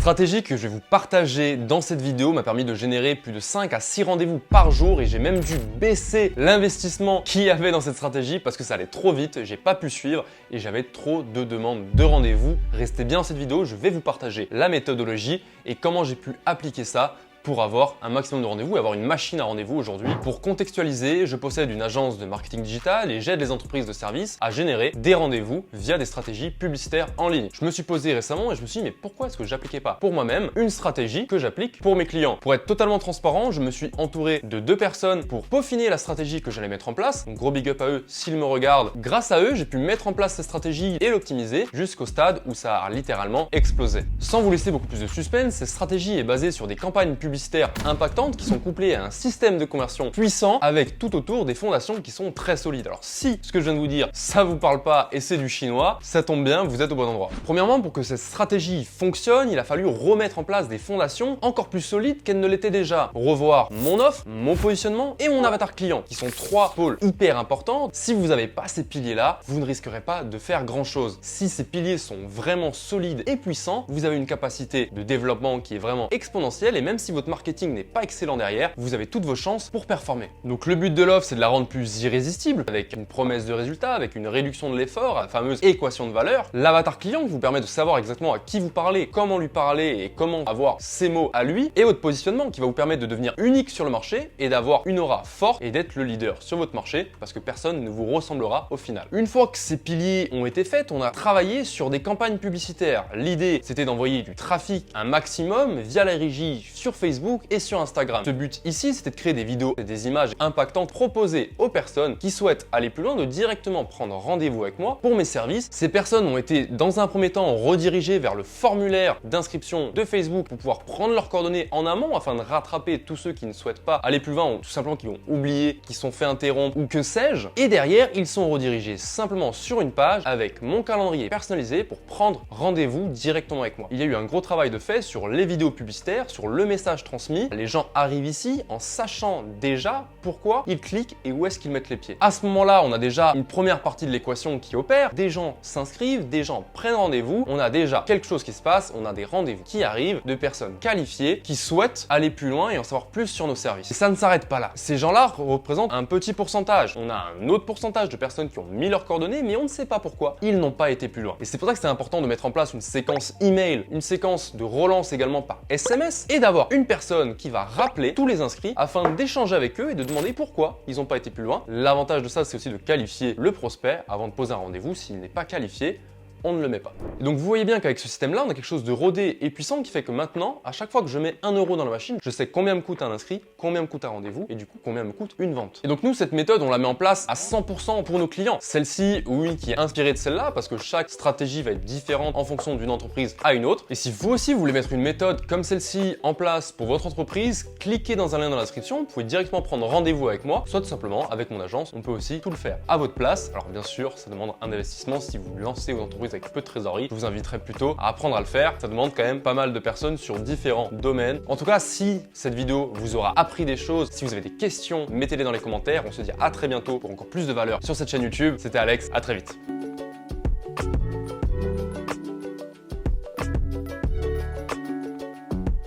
stratégie que je vais vous partager dans cette vidéo m'a permis de générer plus de 5 à 6 rendez-vous par jour et j'ai même dû baisser l'investissement qu'il y avait dans cette stratégie parce que ça allait trop vite, j'ai pas pu suivre et j'avais trop de demandes de rendez-vous. Restez bien dans cette vidéo, je vais vous partager la méthodologie et comment j'ai pu appliquer ça pour avoir un maximum de rendez-vous et avoir une machine à rendez-vous aujourd'hui. Pour contextualiser, je possède une agence de marketing digital et j'aide les entreprises de services à générer des rendez-vous via des stratégies publicitaires en ligne. Je me suis posé récemment et je me suis dit mais pourquoi est-ce que j'appliquais pas pour moi-même une stratégie que j'applique pour mes clients? Pour être totalement transparent, je me suis entouré de 2 personnes pour peaufiner la stratégie que j'allais mettre en place. Donc gros big up à eux s'ils me regardent. Grâce à eux, j'ai pu mettre en place cette stratégie et l'optimiser jusqu'au stade où ça a littéralement explosé. Sans vous laisser beaucoup plus de suspense, cette stratégie est basée sur des campagnes publicitaires impactantes qui sont couplées à un système de conversion puissant avec tout autour des fondations qui sont très solides. Alors si ce que je viens de vous dire, ça vous parle pas et c'est du chinois, ça tombe bien, vous êtes au bon endroit. Premièrement, pour que cette stratégie fonctionne, il a fallu remettre en place des fondations encore plus solides qu'elles ne l'étaient déjà. Revoir mon offre, mon positionnement et mon avatar client, qui sont 3 pôles hyper importants. Si vous n'avez pas ces piliers-là, vous ne risquerez pas de faire grand-chose. Si ces piliers sont vraiment solides et puissants, vous avez une capacité de développement qui est vraiment exponentielle et même si votre marketing n'est pas excellent derrière, vous avez toutes vos chances pour performer. Donc le but de l'offre, c'est de la rendre plus irrésistible avec une promesse de résultat, avec une réduction de l'effort, la fameuse équation de valeur. L'avatar client qui vous permet de savoir exactement à qui vous parlez, comment lui parler et comment avoir ses mots à lui. Et votre positionnement qui va vous permettre de devenir unique sur le marché et d'avoir une aura forte et d'être le leader sur votre marché parce que personne ne vous ressemblera au final. Une fois que ces piliers ont été faits, on a travaillé sur des campagnes publicitaires. L'idée, c'était d'envoyer du trafic un maximum via la régie sur Facebook et sur Instagram. Ce but ici, c'était de créer des vidéos et des images impactantes proposées aux personnes qui souhaitent aller plus loin, de directement prendre rendez-vous avec moi pour mes services. Ces personnes ont été dans un premier temps redirigées vers le formulaire d'inscription de Facebook pour pouvoir prendre leurs coordonnées en amont afin de rattraper tous ceux qui ne souhaitent pas aller plus loin ou tout simplement qui ont oublié, qui sont fait interrompre ou que sais-je. Et derrière, ils sont redirigés simplement sur une page avec mon calendrier personnalisé pour prendre rendez-vous directement avec moi. Il y a eu un gros travail de fait sur les vidéos publicitaires, sur le message transmis. Les gens arrivent ici en sachant déjà pourquoi ils cliquent et où est-ce qu'ils mettent les pieds. À ce moment-là, on a déjà une première partie de l'équation qui opère. Des gens s'inscrivent, des gens prennent rendez-vous. On a déjà quelque chose qui se passe. On a des rendez-vous qui arrivent de personnes qualifiées qui souhaitent aller plus loin et en savoir plus sur nos services. Et ça ne s'arrête pas là. Ces gens-là représentent un petit pourcentage. On a un autre pourcentage de personnes qui ont mis leurs coordonnées, mais on ne sait pas pourquoi ils n'ont pas été plus loin. Et c'est pour ça que c'est important de mettre en place une séquence email, une séquence de relance également par SMS et d'avoir une personne qui va rappeler tous les inscrits afin d'échanger avec eux et de demander pourquoi ils n'ont pas été plus loin. L'avantage de ça, c'est aussi de qualifier le prospect avant de poser un rendez-vous. S'il n'est pas qualifié, on ne le met pas. Et donc vous voyez bien qu'avec ce système-là, on a quelque chose de rodé et puissant qui fait que maintenant, à chaque fois que je mets 1 euro dans la machine, je sais combien me coûte un inscrit, combien me coûte un rendez-vous et du coup combien me coûte une vente. Et donc nous, cette méthode, on la met en place à 100% pour nos clients. Celle-ci, oui, qui est inspirée de celle-là parce que chaque stratégie va être différente en fonction d'une entreprise à une autre. Et si vous aussi vous voulez mettre une méthode comme celle-ci en place pour votre entreprise, cliquez dans un lien dans la description, vous pouvez directement prendre rendez-vous avec moi, soit tout simplement avec mon agence, on peut aussi tout le faire à votre place. Alors bien sûr, ça demande un investissement si vous lancez votre entreprise avec peu de trésorerie. Je vous inviterai plutôt à apprendre à le faire. Ça demande quand même pas mal de personnes sur différents domaines. En tout cas, si cette vidéo vous aura appris des choses, si vous avez des questions, mettez-les dans les commentaires. On se dit à très bientôt pour encore plus de valeur sur cette chaîne YouTube. C'était Alex, à très vite.